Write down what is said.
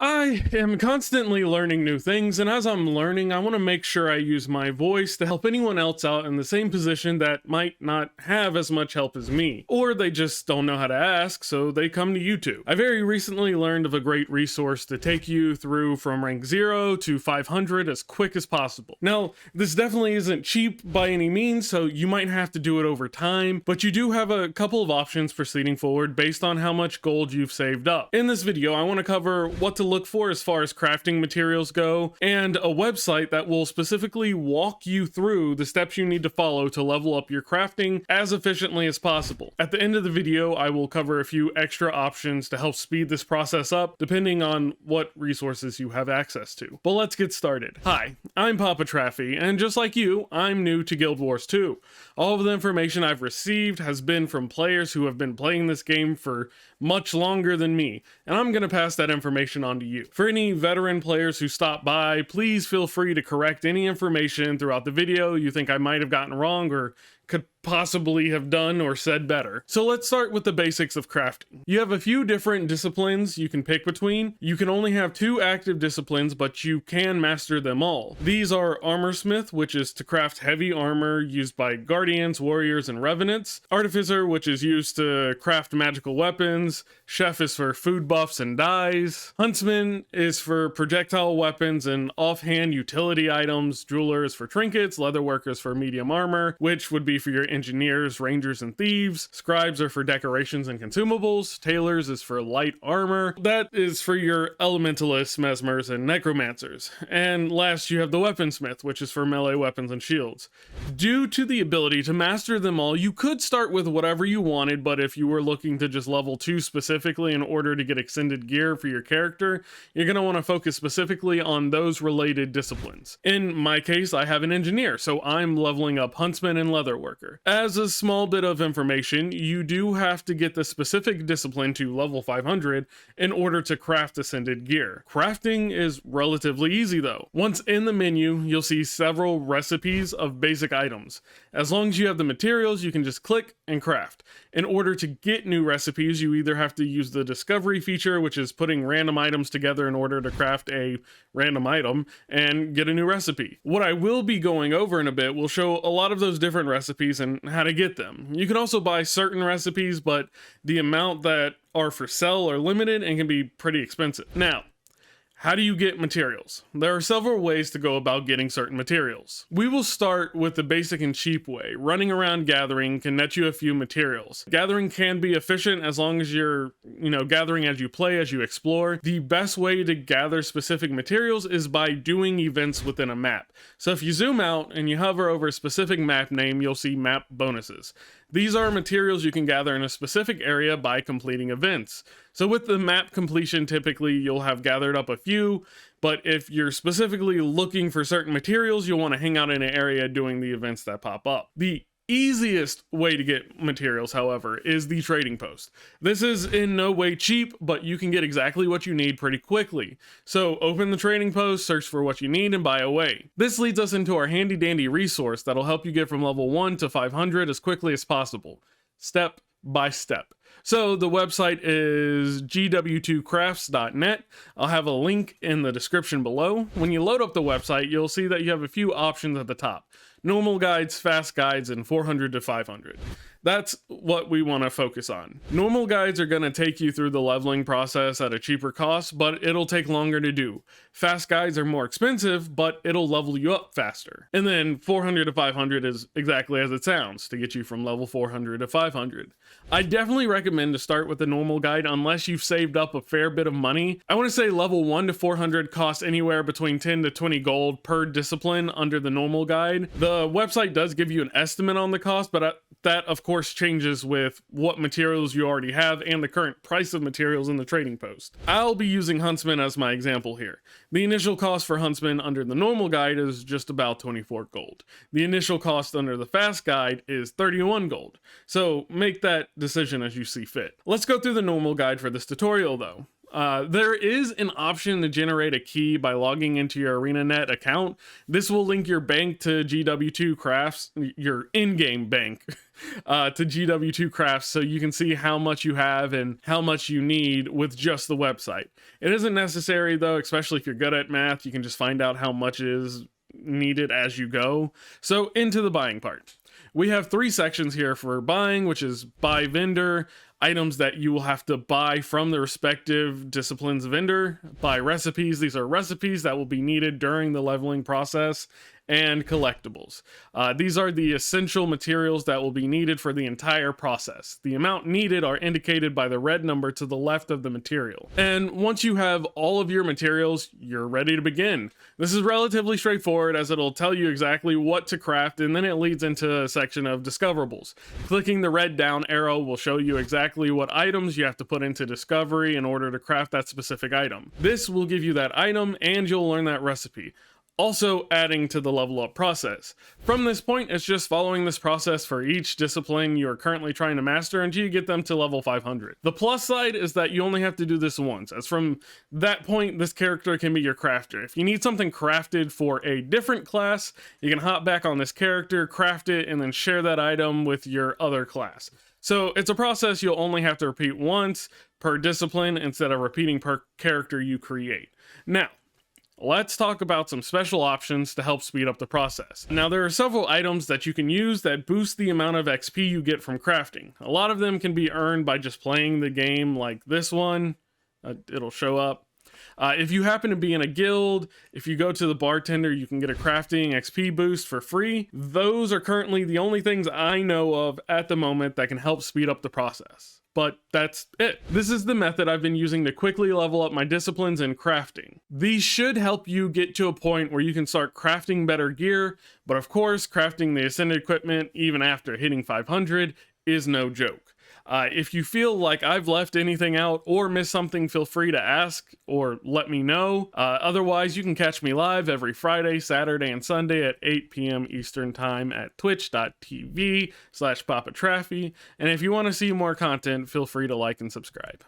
I am constantly learning new things, and as I'm learning, I want to make sure I use my voice to help anyone else out in the same position that might not have as much help as me, or they just don't know how to ask, so they come to YouTube. I very recently learned of a great resource to take you through from rank 0 to 500 as quick as possible. Now, this definitely isn't cheap by any means, so you might have to do it over time, but you do have a couple of options proceeding forward based on how much gold you've saved up. In this video, I want to cover what to look for as far as crafting materials go, and a website that will specifically walk you through the steps you need to follow to level up your crafting as efficiently as possible. At the end of the video, I will cover a few extra options to help speed this process up, depending on what resources you have access to. But let's get started. Hi, I'm Papa Traffy, and just like you, I'm new to Guild Wars 2. All of the information I've received has been from players who have been playing this game for much longer than me, and I'm gonna pass that information on to you. For any veteran players who stop by, please feel free to correct any information throughout the video you think I might have gotten wrong or could possibly have done or said better. So let's start with the basics of crafting. You have a few different disciplines you can pick between. You can only have 2 active disciplines, but you can master them all. These are Armorsmith, which is to craft heavy armor used by guardians, warriors, and revenants. Artificer, which is used to craft magical weapons. Chef is for food buffs and dyes. Huntsman is for projectile weapons and offhand utility items. Jeweler is for trinkets. Leatherworker is for medium armor, which would be for your engineers, rangers, and thieves. Scribes are for decorations and consumables. Tailors is for light armor. That is for your elementalists, mesmers, and necromancers. And last, you have the weaponsmith, which is for melee weapons and shields. Due to the ability to master them all, you could start with whatever you wanted, but if you were looking to just level 2 specifically in order to get extended gear for your character, you're going to want to focus specifically on those related disciplines. In my case, I have an engineer, so I'm leveling up huntsman and leatherworker. As a small bit of information, you do have to get the specific discipline to level 500 in order to craft ascended gear. Crafting is relatively easy though. Once in the menu, you'll see several recipes of basic items. As long as you have the materials, you can just click and craft. In order to get new recipes, you either have to use the discovery feature, which is putting random items together in order to craft a random item, and get a new recipe. What I will be going over in a bit will show a lot of those different recipes and how to get them. You can also buy certain recipes, but the amount that are for sale are limited and can be pretty expensive. Now, how do you get materials? There are several ways to go about getting certain materials. We will start with the basic and cheap way. Running around gathering can net you a few materials. Gathering can be efficient as long as you're, gathering as you play, as you explore. The best way to gather specific materials is by doing events within a map. So if you zoom out and you hover over a specific map name, you'll see map bonuses. These are materials you can gather in a specific area by completing events. So with the map completion, typically you'll have gathered up a few, but if you're specifically looking for certain materials, you'll want to hang out in an area doing the events that pop up. The easiest way to get materials, however, is the trading post. This is in no way cheap, but you can get exactly what you need pretty quickly. So open the trading post, search for what you need, and buy away. This leads us into our handy dandy resource that'll help you get from level 1 to 500 as quickly as possible, step by step. So the website is gw2crafts.net. I'll have a link in the description below. When you load up the website, you'll see that you have a few options at the top. Normal guides, fast guides, and 400 to 500. That's what we want to focus on. Normal guides are going to take you through the leveling process at a cheaper cost, but it'll take longer to do. Fast guides are more expensive, but it'll level you up faster. And then 400 to 500 is exactly as it sounds, to get you from level 400 to 500. I definitely recommend to start with the normal guide unless you've saved up a fair bit of money. I want to say level 1 to 400 costs anywhere between 10 to 20 gold per discipline under the normal guide. The website does give you an estimate on the cost, but that of course changes with what materials you already have and the current price of materials in the trading post. I'll be using Huntsman as my example here. The initial cost for Huntsman under the normal guide is just about 24 gold. The initial cost under the fast guide is 31 gold. So make that decision as you see fit. Let's go through the normal guide for this tutorial though. There is an option to generate a key by logging into your ArenaNet account. This will link your bank to GW2 Crafts, your in-game bank, to GW2 Crafts, so you can see how much you have and how much you need with just the website. It isn't necessary though, especially if you're good at math. You can just find out how much is needed as you go. So into the buying part. We have 3 sections here for buying, which is buy vendor, items that you will have to buy from the respective disciplines vendor, buy recipes. These are recipes that will be needed during the leveling process, and collectibles. These are the essential materials that will be needed for the entire process. The amount needed are indicated by the red number to the left of the material. And once you have all of your materials, you're ready to begin. This is relatively straightforward, as it'll tell you exactly what to craft, and then it leads into a section of discoverables. Clicking the red down arrow will show you exactly what items you have to put into discovery in order to craft that specific item. This will give you that item, and you'll learn that recipe, also adding to the level up process. From this point, it's just following this process for each discipline you're currently trying to master until you get them to level 500. The plus side is that you only have to do this once, as from that point, this character can be your crafter. If you need something crafted for a different class, you can hop back on this character, craft it, and then share that item with your other class. So it's a process you'll only have to repeat once per discipline instead of repeating per character you create. Now, let's talk about some special options to help speed up the process. Now, there are several items that you can use that boost the amount of XP you get from crafting. A lot of them can be earned by just playing the game, like this one. It'll show up. If you happen to be in a guild, if you go to the bartender, you can get a crafting XP boost for free. Those are currently the only things I know of at the moment that can help speed up the process. But that's it. This is the method I've been using to quickly level up my disciplines in crafting. These should help you get to a point where you can start crafting better gear, but of course, crafting the ascended equipment even after hitting 500 is no joke. If you feel like I've left anything out or missed something, feel free to ask or let me know. Otherwise, you can catch me live every Friday, Saturday, and Sunday at 8 p.m. Eastern Time at twitch.tv/PapaTraffy. And if you want to see more content, feel free to like and subscribe.